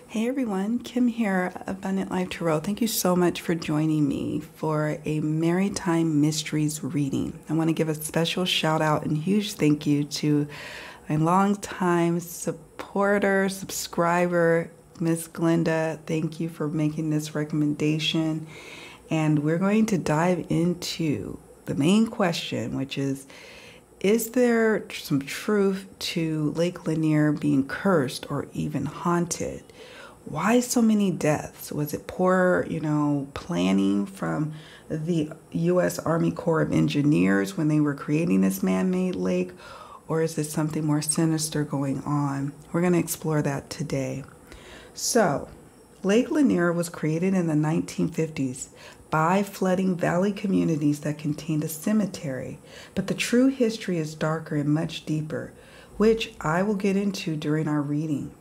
Hey everyone, Kim here, Abundant Life Tarot. Thank you so much for joining me for a Maritime Mysteries reading. I want to give a special shout out and huge thank you to my longtime supporter, subscriber, Miss Glenda. Thank you for making this recommendation. And we're going to dive into the main question, which is there some truth to Lake Lanier being cursed or even haunted? Why so many deaths? Was it poor, planning from the U.S. Army Corps of Engineers when they were creating this man-made lake? Or is there something more sinister going on? We're going to explore that today. So, Lake Lanier was created in the 1950s by flooding valley communities that contained a cemetery. But the true history is darker and much deeper, which I will get into during our reading.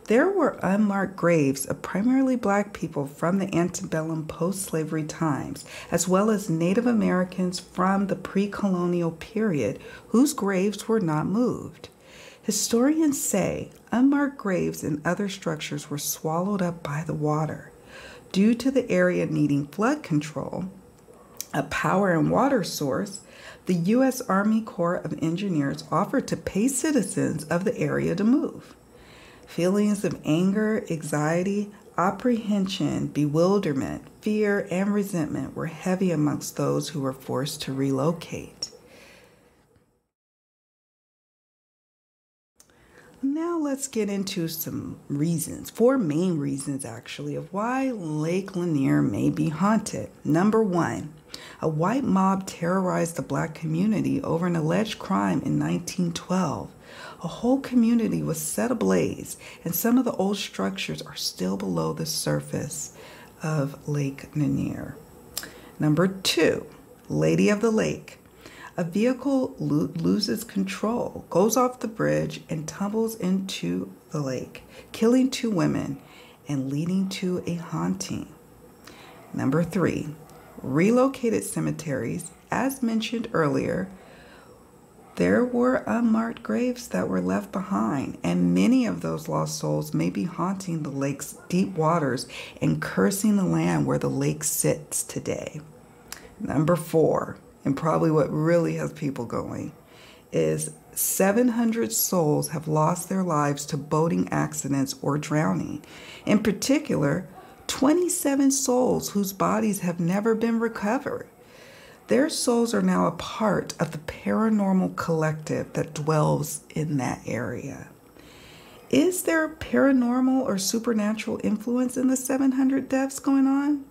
There were unmarked graves of primarily black people from the antebellum post-slavery times, as well as Native Americans from the pre-colonial period whose graves were not moved. Historians say unmarked graves and other structures were swallowed up by the water. Due to the area needing flood control, a power and water source, the U.S. Army Corps of Engineers offered to pay citizens of the area to move. Feelings of anger, anxiety, apprehension, bewilderment, fear, and resentment were heavy amongst those who were forced to relocate. Now let's get into some reasons, 4 main reasons actually, of why Lake Lanier may be haunted. Number 1, a white mob terrorized the black community over an alleged crime in 1912. A whole community was set ablaze, and some of the old structures are still below the surface of Lake Lanier. Number 2, Lady of the Lake. A vehicle loses control, goes off the bridge, and tumbles into the lake, killing 2 women and leading to a haunting. Number 3, relocated cemeteries. As mentioned earlier, there were unmarked graves that were left behind, and many of those lost souls may be haunting the lake's deep waters and cursing the land where the lake sits today. Number 4, and probably what really has people going, is 700 souls have lost their lives to boating accidents or drowning. In particular, 27 souls whose bodies have never been recovered. Their souls are now a part of the paranormal collective that dwells in that area. Is there a paranormal or supernatural influence in the 700 deaths going on?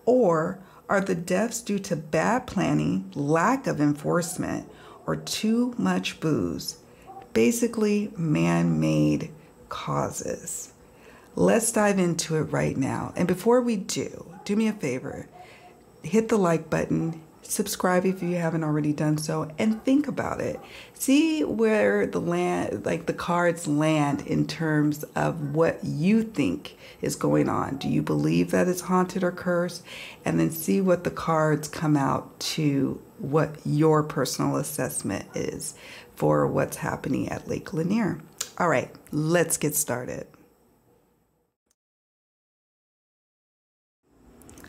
Or are the deaths due to bad planning, lack of enforcement, or too much booze? Basically, man-made causes. Let's dive into it right now. And before we do me a favor, hit the like button, subscribe if you haven't already done so, and think about it. See where the cards land in terms of what you think is going on. Do you believe that it's haunted or cursed? And then see what the cards come out to, what your personal assessment is for what's happening at Lake Lanier. All right, let's get started.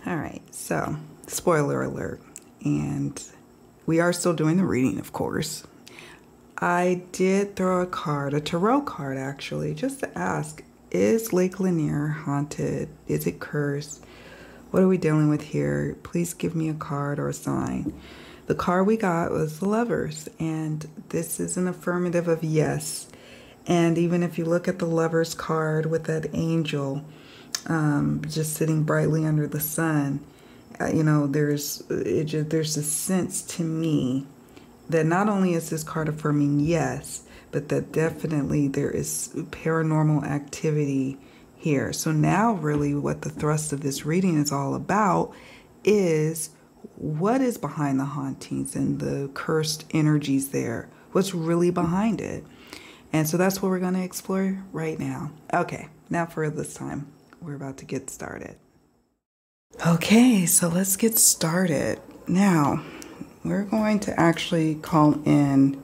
All right, so spoiler alert. And we are still doing the reading, of course. I did throw a card, a tarot card actually, just to ask, is Lake Lanier haunted? Is it cursed? What are we dealing with here? Please give me a card or a sign. The card we got was the Lovers, and this is an affirmative of yes. And even if you look at the Lovers card with that angel just sitting brightly under the sun, there's a sense to me that not only is this card affirming yes, but that definitely there is paranormal activity here. So now really what the thrust of this reading is all about is what is behind the hauntings and the cursed energies there. What's really behind it? And so that's what we're going to explore right now. Okay, now for this time, we're about to get started. Okay, so let's get started. Now, we're going to actually call in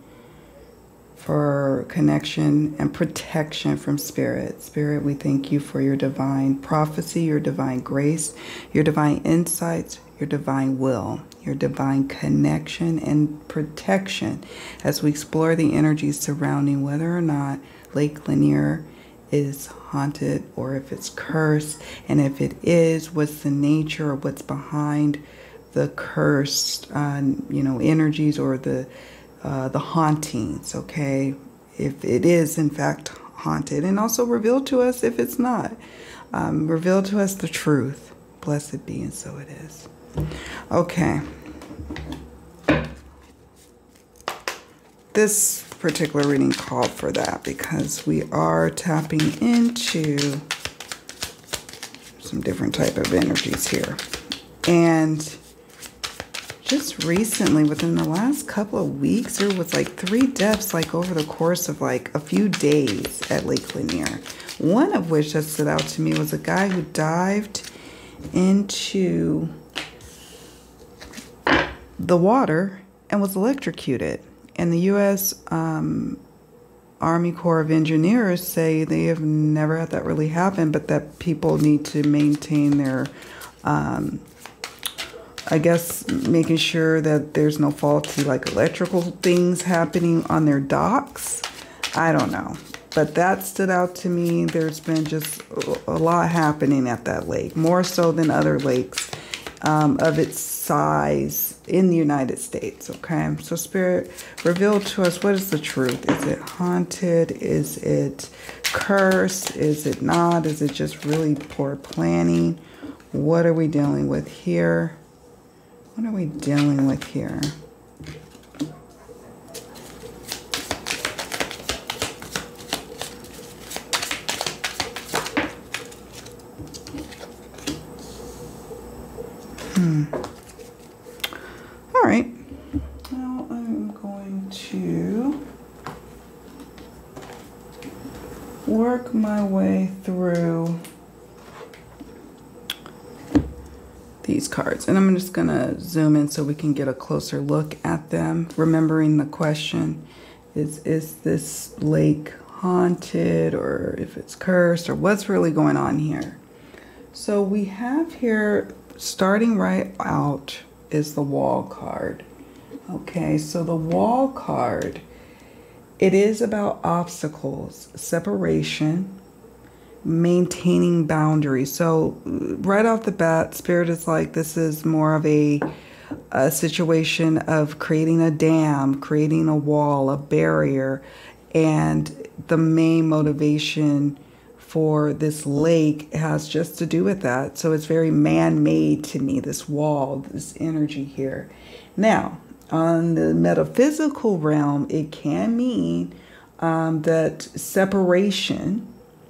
for connection and protection from Spirit. Spirit, we thank you for your divine prophecy, your divine grace, your divine insights, your divine will, your divine connection and protection as we explore the energies surrounding whether or not Lake Lanier is haunted or if it's cursed. And if it is, what's the nature or what's behind the cursed, energies or the hauntings, okay? If it is, in fact, haunted. And also reveal to us if it's not. Reveal to us the truth. Blessed be, and so it is. Okay. This particular reading called for that because we are tapping into some different type of energies here. And just recently, within the last couple of weeks, there was like 3 deaths like over the course of like a few days at Lake Lanier. One of which that stood out to me was a guy who dived into the water and was electrocuted. And the U.S. Army Corps of Engineers say they have never had that really happen, but that people need to maintain their I guess making sure that there's no faulty like electrical things happening on their docks. I don't know. But that stood out to me. There's been just a lot happening at that lake, more so than other lakes of its size in the United States. Okay, so Spirit, reveal to us, what is the truth? Is it haunted? Is it cursed? Is it not? Is it just really poor planning? What are we dealing with here? What are we dealing with here? All right. Now I'm going to work my way through these cards. And I'm just going to zoom in so we can get a closer look at them. Remembering the question is this lake haunted or if it's cursed or what's really going on here? So we have here, starting right out, is the wall card. Okay, so the wall card, it is about obstacles, separation, maintaining boundaries. So right off the bat, Spirit is like, this is more of a situation of creating a dam, creating a wall, a barrier, and the main motivation for this lake has just to do with that. So it's very man-made to me, this wall, this energy here. Now, on the metaphysical realm, it can mean that separation,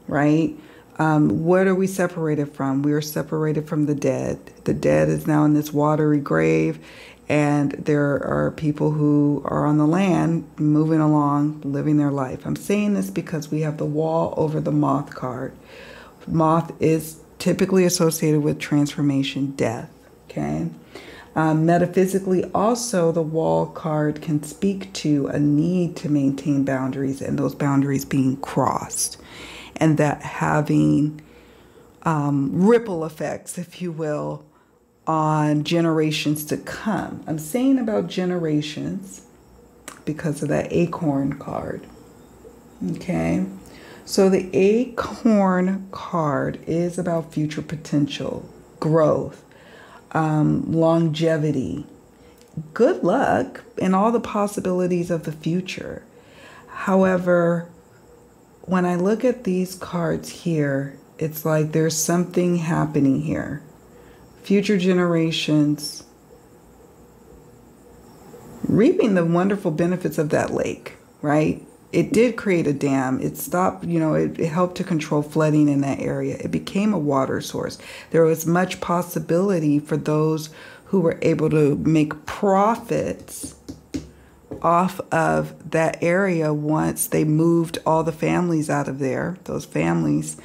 right? What are we separated from? We are separated from the dead. The dead is now in this watery grave, and there are people who are on the land moving along, living their life. I'm saying this because we have the wall over the moth card. Moth is typically associated with transformation, death, okay? Metaphysically, also, the wall card can speak to a need to maintain boundaries and those boundaries being crossed, and that having ripple effects, if you will, on generations to come. I'm saying about generations because of that acorn card. Okay, so the acorn card is about future potential, growth, longevity, good luck, and all the possibilities of the future. However, when I look at these cards here, it's like there's something happening here. Future generations reaping the wonderful benefits of that lake, right? It did create a dam. It stopped, it helped to control flooding in that area. It became a water source. There was much possibility for those who were able to make profits off of that area once they moved all the families out of there. Those families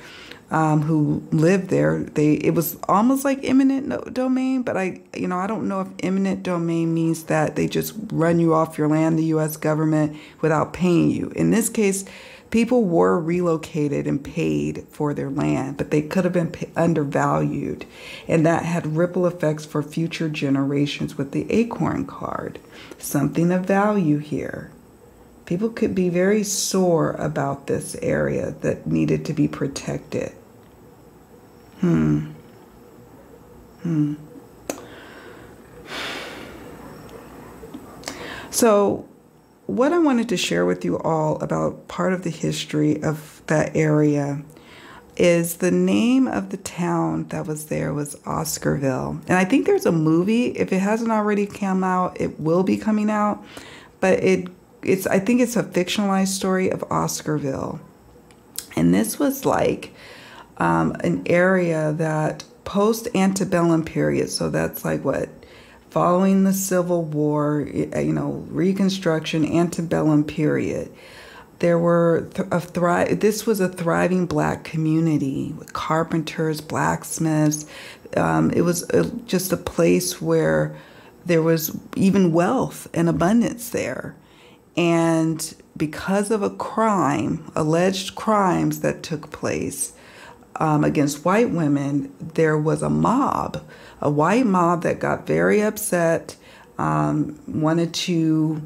who lived there. It was almost like eminent domain, but I don't know if eminent domain means that they just run you off your land, the U.S. government, without paying you. In this case, people were relocated and paid for their land, but they could have been undervalued, and that had ripple effects for future generations with the acorn card. Something of value here. People could be very sore about this area that needed to be protected. So what I wanted to share with you all about part of the history of that area is the name of the town that was there was Oscarville. And I think there's a movie. If it hasn't already come out, it will be coming out. But I think it's a fictionalized story of Oscarville. And this was like an area that post-antebellum period, so that's like what, following the Civil War, Reconstruction, antebellum period, there were this was a thriving black community with carpenters, blacksmiths. It was just a place where there was even wealth and abundance there. And because of alleged crimes that took place against white women, there was a white mob that got very upset, wanted to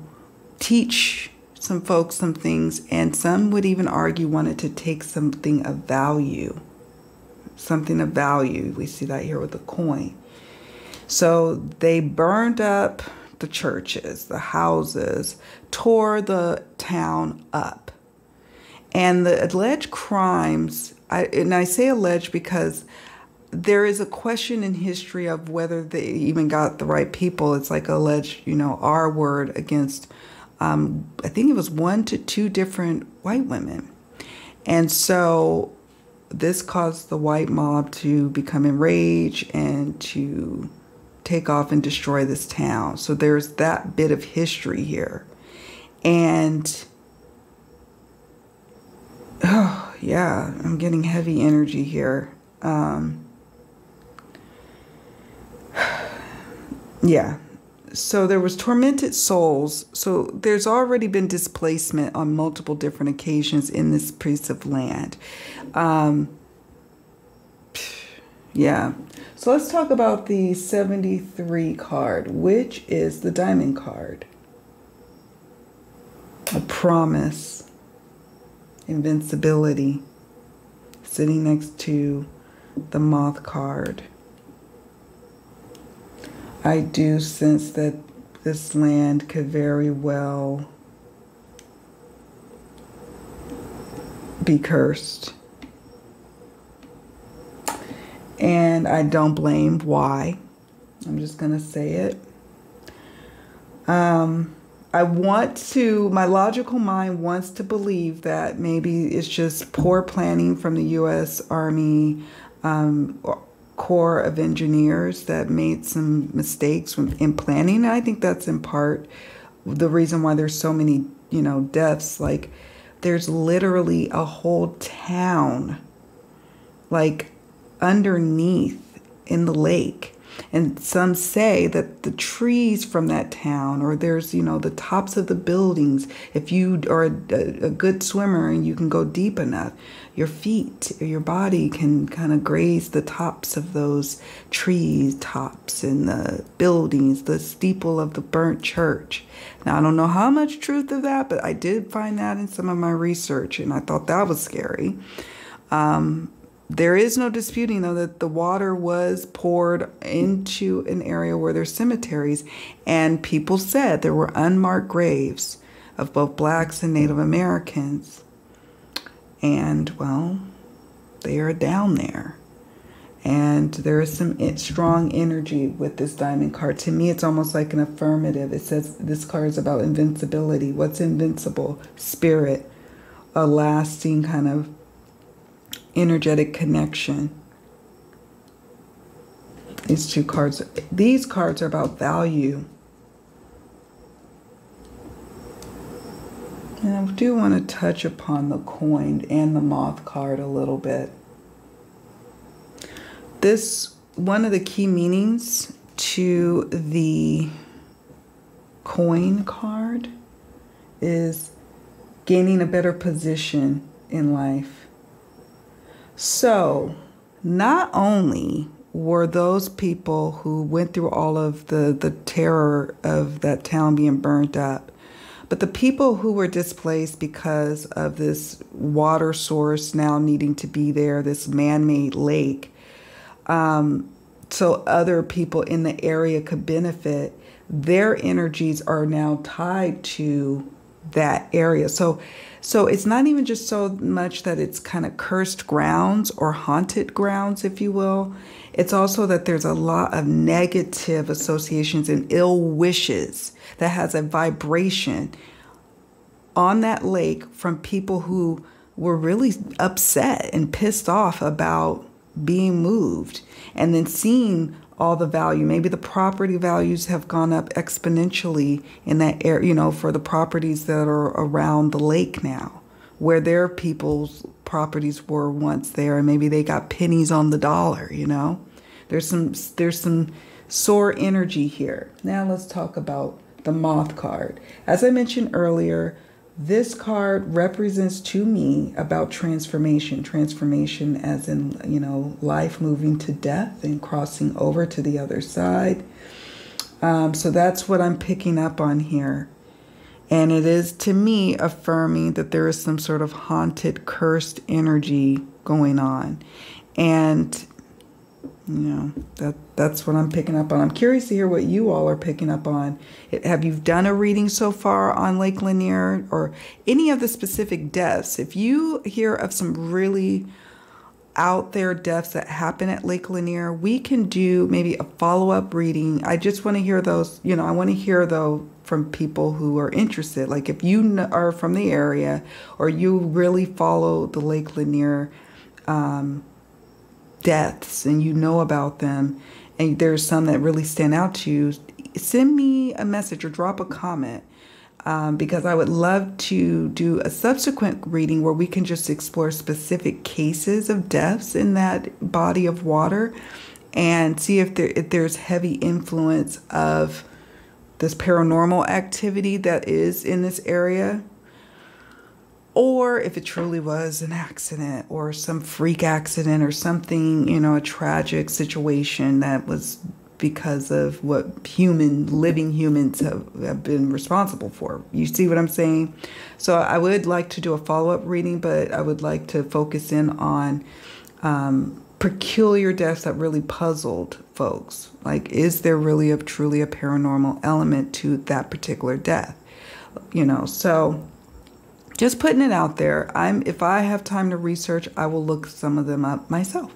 teach some folks some things, and some would even argue wanted to take something of value. Something of value. We see that here with the coin. So they burned up the churches, the houses, tore the town up. And the alleged crimes, and I say alleged because there is a question in history of whether they even got the right people. It's like alleged, R word against, I think it was 1 to 2 different white women. And so this caused the white mob to become enraged and to take off and destroy this town. So there's that bit of history here. And oh yeah, I'm getting heavy energy here. Yeah. So there was tormented souls. So there's already been displacement on multiple different occasions in this piece of land. Yeah. So let's talk about the 73 card, which is the diamond card. A promise. Invincibility. Sitting next to the moth card. I do sense that this land could very well be cursed. And I don't blame why. I'm just going to say it. My logical mind wants to believe that maybe it's just poor planning from the U.S. Army Corps of Engineers that made some mistakes in planning. I think that's in part the reason why there's so many, deaths. Like, there's literally a whole town, like, underneath in the lake. And some say that the trees from that town, or there's, the tops of the buildings, if you are a good swimmer and you can go deep enough, your feet or your body can kind of graze the tops of those trees, tops in the buildings, the steeple of the burnt church. Now, I don't know how much truth of that, but I did find that in some of my research, and I thought that was scary. There is no disputing, though, that the water was poured into an area where there's cemeteries, and people said there were unmarked graves of both blacks and Native Americans. And, well, they are down there. And there is some strong energy with this diamond card. To me, it's almost like an affirmative. It says this card is about invincibility. What's invincible? Spirit. A lasting kind of energetic connection. These cards are about value. And I do want to touch upon the coin and the moth card a little bit. This, one of the key meanings to the coin card is gaining a better position in life. So not only were those people who went through all of the terror of that town being burned up, but the people who were displaced because of this water source now needing to be there, this man-made lake, so other people in the area could benefit, their energies are now tied to that area. So it's not even just so much that it's kind of cursed grounds or haunted grounds, if you will. It's also that there's a lot of negative associations and ill wishes that has a vibration on that lake from people who were really upset and pissed off about being moved, and then seeing all the value. Maybe the property values have gone up exponentially in that area, you know, for the properties that are around the lake now, where their people's properties were once there, and maybe they got pennies on the dollar, you know. There's some sore energy here. Now let's talk about the Moth card. As I mentioned earlier, this card represents to me about transformation. Transformation as in, you know, life moving to death and crossing over to the other side. So that's what I'm picking up on here. And it is, to me, affirming that there is some sort of haunted, cursed energy going on. And, you know, that's what I'm picking up on. I'm curious to hear what you all are picking up on. Have you done a reading so far on Lake Lanier or any of the specific deaths? If you hear of some really out there deaths that happen at Lake Lanier, we can do maybe a follow-up reading. I just want to hear those, you know, I want to hear though from people who are interested. Like if you are from the area or you really follow the Lake Lanier deaths and you know about them, and there's some that really stand out to you, send me a message or drop a comment, because I would love to do a subsequent reading where we can just explore specific cases of deaths in that body of water and see if there's heavy influence of this paranormal activity that is in this area, or if it truly was an accident or some freak accident or something, you know, a tragic situation that was because of what living humans have been responsible for. You see what I'm saying? So I would like to do a follow-up reading, but I would like to focus in on peculiar deaths that really puzzled folks. Like, is there really truly a paranormal element to that particular death? You know, so just putting it out there. If I have time to research, I will look some of them up myself.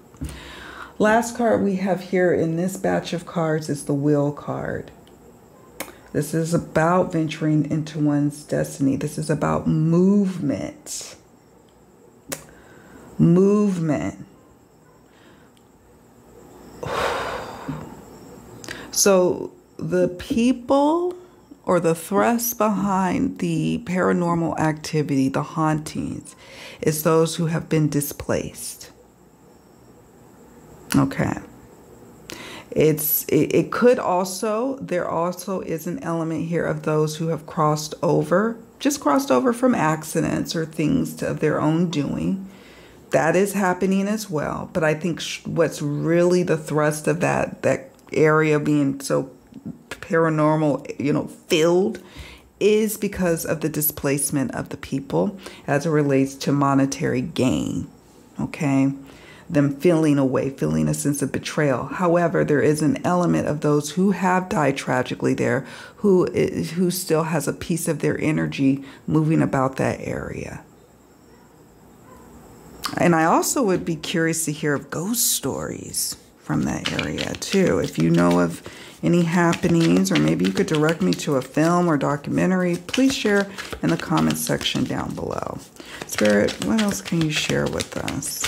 Last card we have here in this batch of cards is the Wheel card. This is about venturing into one's destiny. This is about movement. Movement. So the people or the thrust behind the paranormal activity, the hauntings, is those who have been displaced. Okay. It could also, there also is an element here of those who have crossed over, just crossed over from accidents or things of their own doing. That is happening as well. But I think what's really the thrust of that area being so paranormal, you know, filled, is because of the displacement of the people as it relates to monetary gain. Okay. Them feeling away, feeling a sense of betrayal. However, there is an element of those who have died tragically there, who still has a piece of their energy moving about that area. And I also would be curious to hear of ghost stories from that area too. If you know of any happenings, or maybe you could direct me to a film or documentary, please share in the comments section down below. Spirit, what else can you share with us?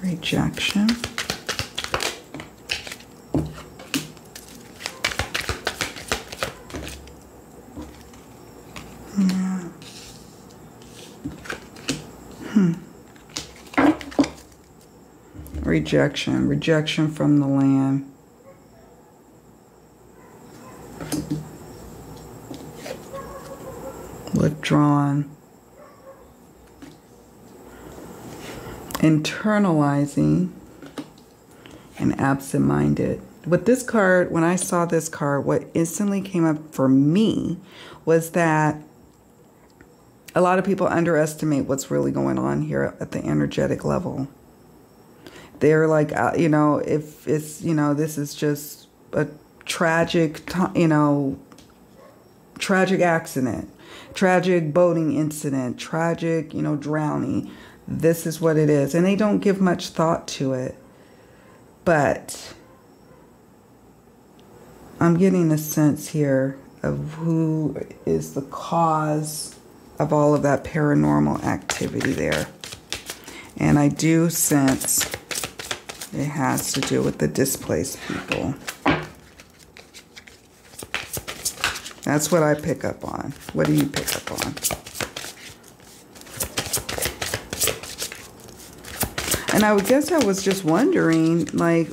Rejection. Yeah. Rejection. Rejection from the land. Withdrawn. Internalizing. And absent-minded. With this card, when I saw this card, what instantly came up for me was that a lot of people underestimate what's really going on here at the energetic level. They're like, you know, if it's, you know, this is just a tragic, you know, tragic accident, tragic boating incident, tragic, you know, drowning. This is what it is. And they don't give much thought to it. But I'm getting a sense here of who is the cause of all of that paranormal activity there. And I do sense it has to do with the displaced people. That's what I pick up on. What do you pick up on? And I would guess I was just wondering, like,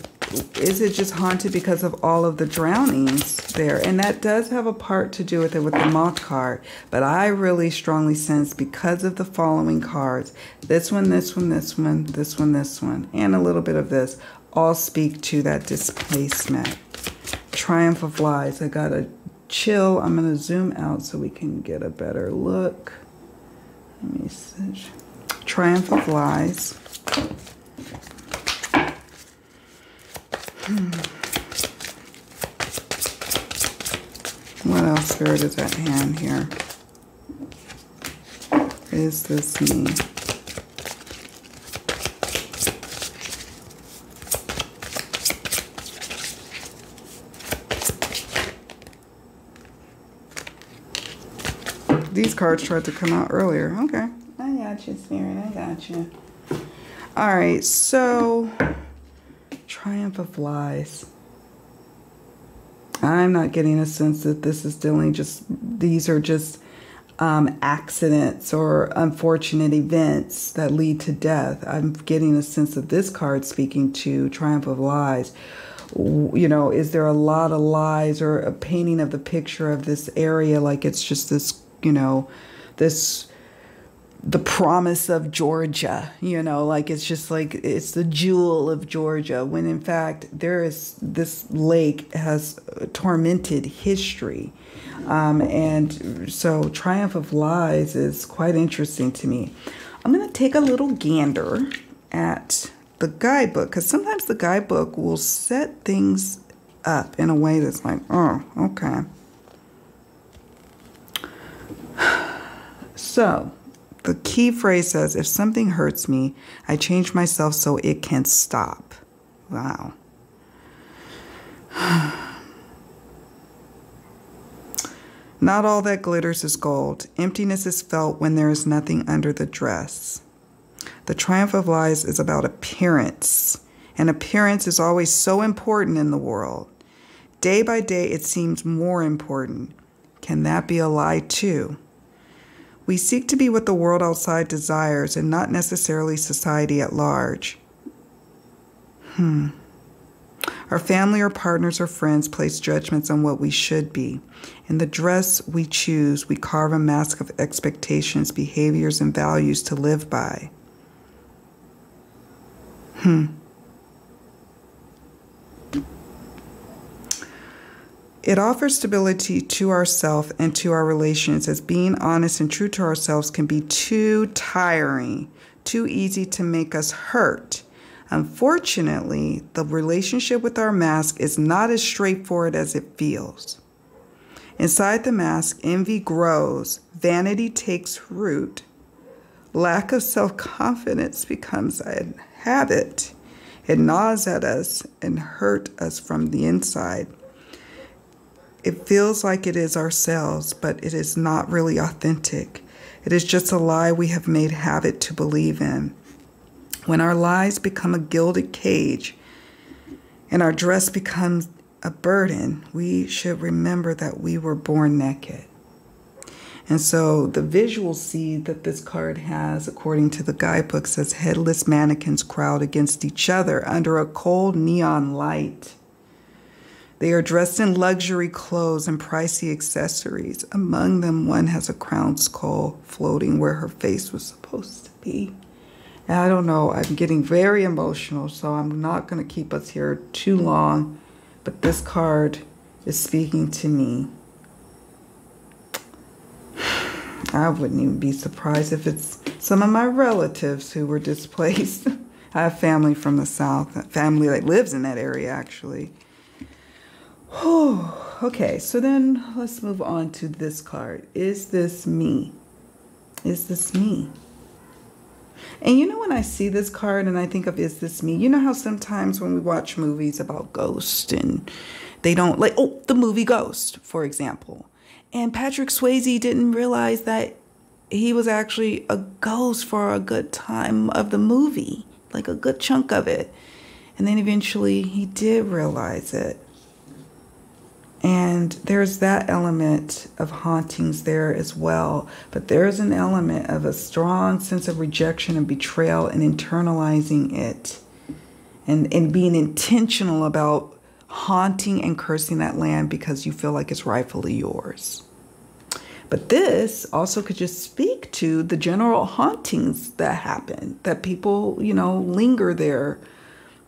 is it just haunted because of all of the drownings there? And that does have a part to do with it with the moth card. But I really strongly sense because of the following cards, this one, this one, this one, this one, this one, and a little bit of this, all speak to that displacement. Triumph of Lies. I got a chill. I'm going to zoom out so we can get a better look. Let me see. Triumph of Lies. What else, Spirit, is at hand here? Is this me? These cards tried to come out earlier. Okay. I got you, Spirit. I got you. All right. So, Triumph of Lies. I'm not getting a sense that this is dealing just, these are just accidents or unfortunate events that lead to death. I'm getting a sense of this card speaking to Triumph of Lies. You know, is there a lot of lies or a painting of the picture of this area like it's just this, you know, this, the promise of Georgia, you know, like it's just like it's the jewel of Georgia, when in fact there is, this lake has tormented history. And so Triumph of Lies is quite interesting to me. I'm going to take a little gander at the guidebook, because sometimes the guidebook will set things up in a way that's like, oh, okay. So the key phrase says, if something hurts me, I change myself so it can stop. Wow. Not all that glitters is gold. Emptiness is felt when there is nothing under the dress. The Triumph of Lies is about appearance. And appearance is always so important in the world. Day by day, it seems more important. Can that be a lie too? We seek to be what the world outside desires and not necessarily society at large. Our family or partners or friends place judgments on what we should be. In the dress we choose, we carve a mask of expectations, behaviors, and values to live by. It offers stability to ourselves and to our relations, as being honest and true to ourselves can be too tiring, too easy to make us hurt. Unfortunately, the relationship with our mask is not as straightforward as it feels. Inside the mask, envy grows, vanity takes root, lack of self-confidence becomes a habit. It gnaws at us and hurts us from the inside. It feels like it is ourselves, but it is not really authentic. It is just a lie we have made habit to believe in. When our lies become a gilded cage and our dress becomes a burden, we should remember that we were born naked. And so the visual seed that this card has, according to the guidebook, says headless mannequins crowd against each other under a cold neon light. They are dressed in luxury clothes and pricey accessories. Among them, one has a crown skull floating where her face was supposed to be. And I don't know, I'm getting very emotional, so I'm not going to keep us here too long. But this card is speaking to me. I wouldn't even be surprised if it's some of my relatives who were displaced. I have family from the South, family that lives in that area, actually. Oh, okay, so then let's move on to this card. Is this me? Is this me? And you know, when I see this card and I think of is this me, you know how sometimes when we watch movies about ghosts and they don't, like, oh, the movie Ghost, for example. And Patrick Swayze didn't realize that he was actually a ghost for a good time of the movie, like a good chunk of it. And then eventually he did realize it. And there's that element of hauntings there as well. But there's an element of a strong sense of rejection and betrayal and internalizing it. And being intentional about haunting and cursing that land because you feel like it's rightfully yours. But this also could just speak to the general hauntings that happen, that people, you know, linger there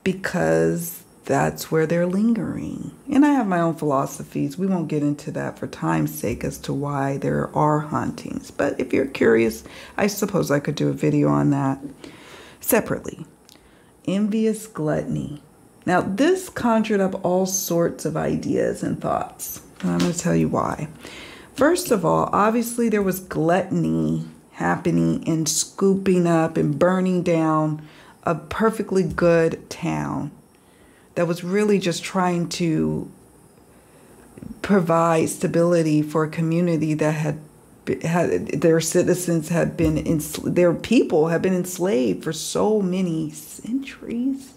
because that's where they're lingering. And I have my own philosophies. We won't get into that for time's sake as to why there are hauntings. But if you're curious, I suppose I could do a video on that separately. Envious gluttony. Now, this conjured up all sorts of ideas and thoughts. And I'm going to tell you why. First of all, obviously there was gluttony happening in scooping up and burning down a perfectly good town that was really just trying to provide stability for a community that had their citizens had been, their people had been enslaved for so many centuries.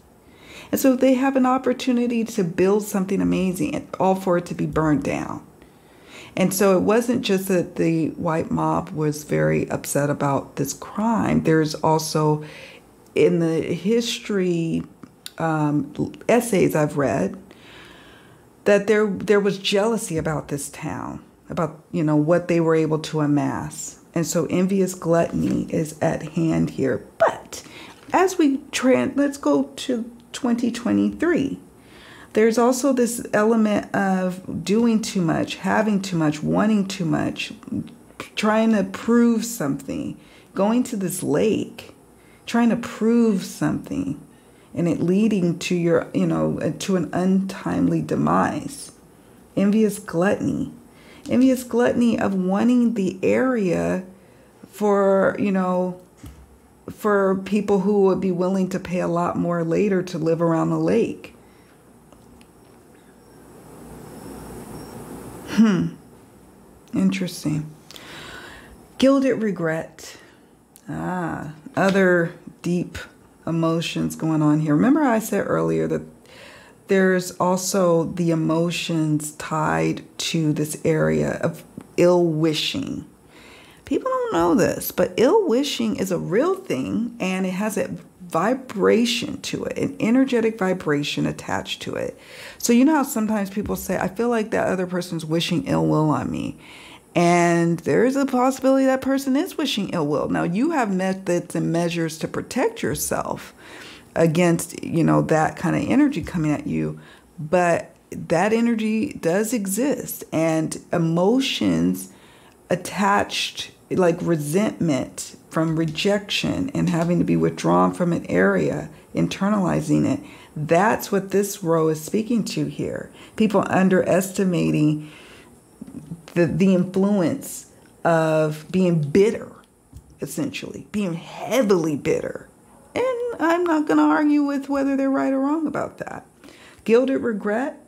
And so they have an opportunity to build something amazing, all for it to be burned down. And so it wasn't just that the white mob was very upset about this crime. There's also, in the history essays I've read, that there was jealousy about this town, about, you know, what they were able to amass. And so envious gluttony is at hand here. But as we let's go to 2023. There's also this element of doing too much, having too much, wanting too much, trying to prove something, going to this lake, trying to prove something, and it leading to your, you know, to an untimely demise. Envious gluttony. Envious gluttony of wanting the area for, you know, for people who would be willing to pay a lot more later to live around the lake. Interesting. Gilded regret. Other deep emotions going on here. Remember I said earlier that there's also the emotions tied to this area of ill wishing. People don't know this, but ill wishing is a real thing, and it has a vibration to it, an energetic vibration attached to it. So you know how sometimes people say, I feel like that other person's wishing ill will on me. And there's a possibility that person is wishing ill will. Now, you have methods and measures to protect yourself against, you know, that kind of energy coming at you. But that energy does exist, and emotions attached, like resentment from rejection and having to be withdrawn from an area, internalizing it. That's what this row is speaking to here. People underestimating the influence of being bitter, essentially, being heavily bitter. And I'm not going to argue with whether they're right or wrong about that. Gilded regret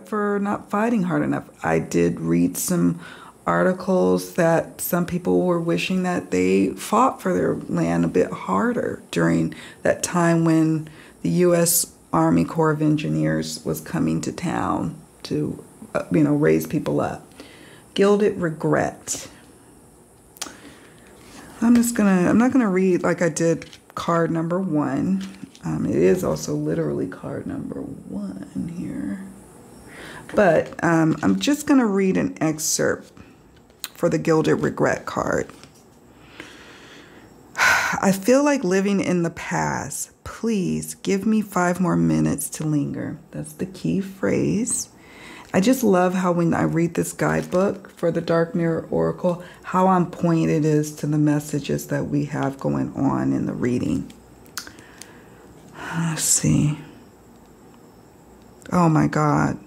for not fighting hard enough. I did read some articles that some people were wishing that they fought for their land a bit harder during that time when the U.S. Army Corps of Engineers was coming to town to, you know, raise people up. Gilded regret. I'm not gonna read like I did card number 1. It is also literally card number 1 here. But I'm just gonna read an excerpt for the Gilded Regret card. I feel like living in the past. Please give me 5 more minutes to linger. That's the key phrase. I just love how when I read this guidebook for the Dark Mirror Oracle, how on point it is to the messages that we have going on in the reading. Let's see. Oh my God.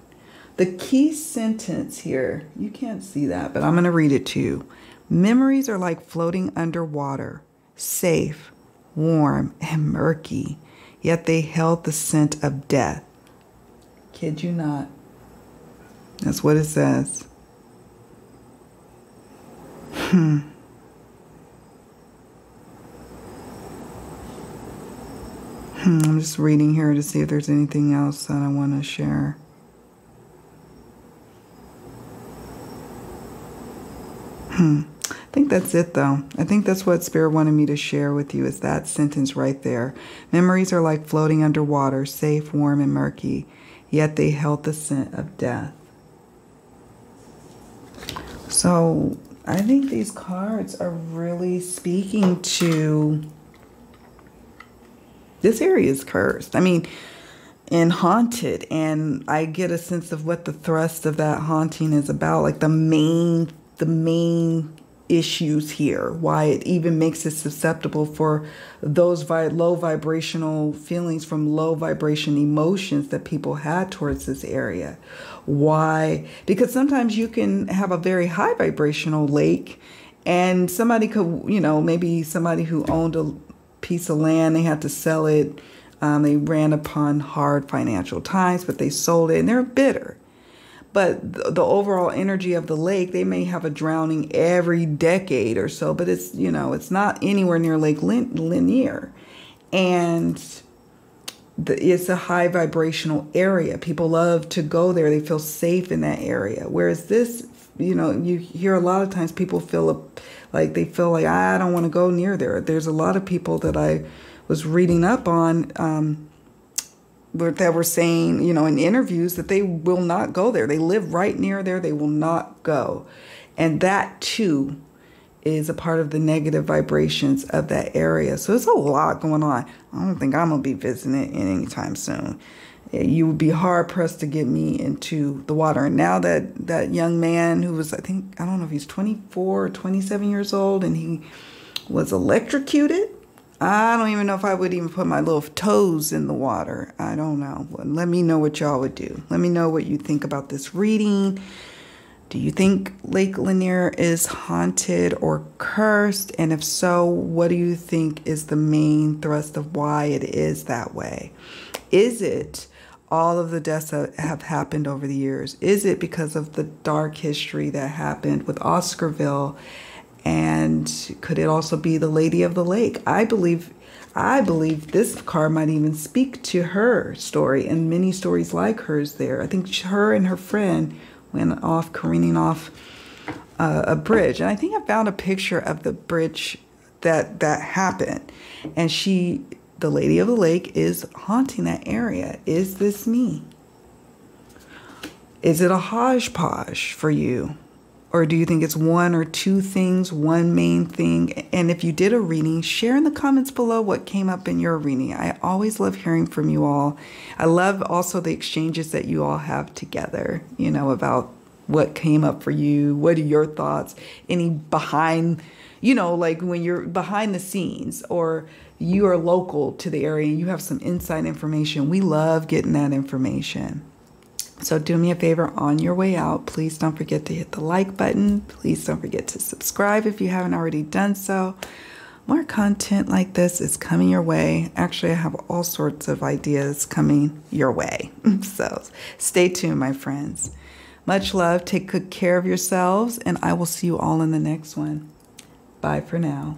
The key sentence here, you can't see that, but I'm going to read it to you. Memories are like floating underwater, safe, warm, and murky, yet they held the scent of death. Kid you not. That's what it says. I'm just reading here to see if there's anything else that I want to share. I think that's it, though. I think that's what Spirit wanted me to share with you, is that sentence right there. Memories are like floating underwater, safe, warm, and murky, yet they held the scent of death. So I think these cards are really speaking to this area is cursed. I mean, and haunted. And I get a sense of what the thrust of that haunting is about, like the main issues here, why it even makes it susceptible for those low vibrational feelings from low vibration emotions that people had towards this area. Why? Because sometimes you can have a very high vibrational lake and somebody could, you know, maybe somebody who owned a piece of land, they had to sell it. They ran upon hard financial times, but they sold it and they're bitter. But the overall energy of the lake, they may have a drowning every decade or so, but it's, you know, it's not anywhere near Lake Lanier. And it's a high vibrational area. People love to go there. They feel safe in that area. Whereas this, you know, you hear a lot of times people feel like they feel like, I don't want to go near there. There's a lot of people that I was reading up on that were saying, you know, in interviews that they will not go there. They live right near there. They will not go. And that too is a part of the negative vibrations of that area. So there's a lot going on. I don't think I'm going to be visiting it anytime soon. You would be hard pressed to get me into the water. And now that young man who was, I don't know if he's 24 or 27 years old, and he was electrocuted. I don't even know if I would even put my little toes in the water. I don't know. Well, let me know what y'all would do. Let me know what you think about this reading. Do you think Lake Lanier is haunted or cursed? And if so, what do you think is the main thrust of why it is that way? Is it all of the deaths that have happened over the years? Is it because of the dark history that happened with Oscarville? And could it also be the Lady of the Lake? I believe this card might even speak to her story and many stories like hers there. I think her and her friend went off careening off a bridge. And I think I found a picture of the bridge that happened. And the Lady of the Lake is haunting that area. Is this me? Is it a hodgepodge for you? Or do you think it's one or two things, one main thing? And if you did a reading, share in the comments below what came up in your reading. I always love hearing from you all. I love also the exchanges that you all have together, you know, about what came up for you. What are your thoughts? Any behind, you know, like when you're behind the scenes or you are local to the area and you have some inside information. We love getting that information. So do me a favor on your way out. Please don't forget to hit the like button. Please don't forget to subscribe if you haven't already done so. More content like this is coming your way. Actually, I have all sorts of ideas coming your way. So stay tuned, my friends. Much love. Take good care of yourselves, and I will see you all in the next one. Bye for now.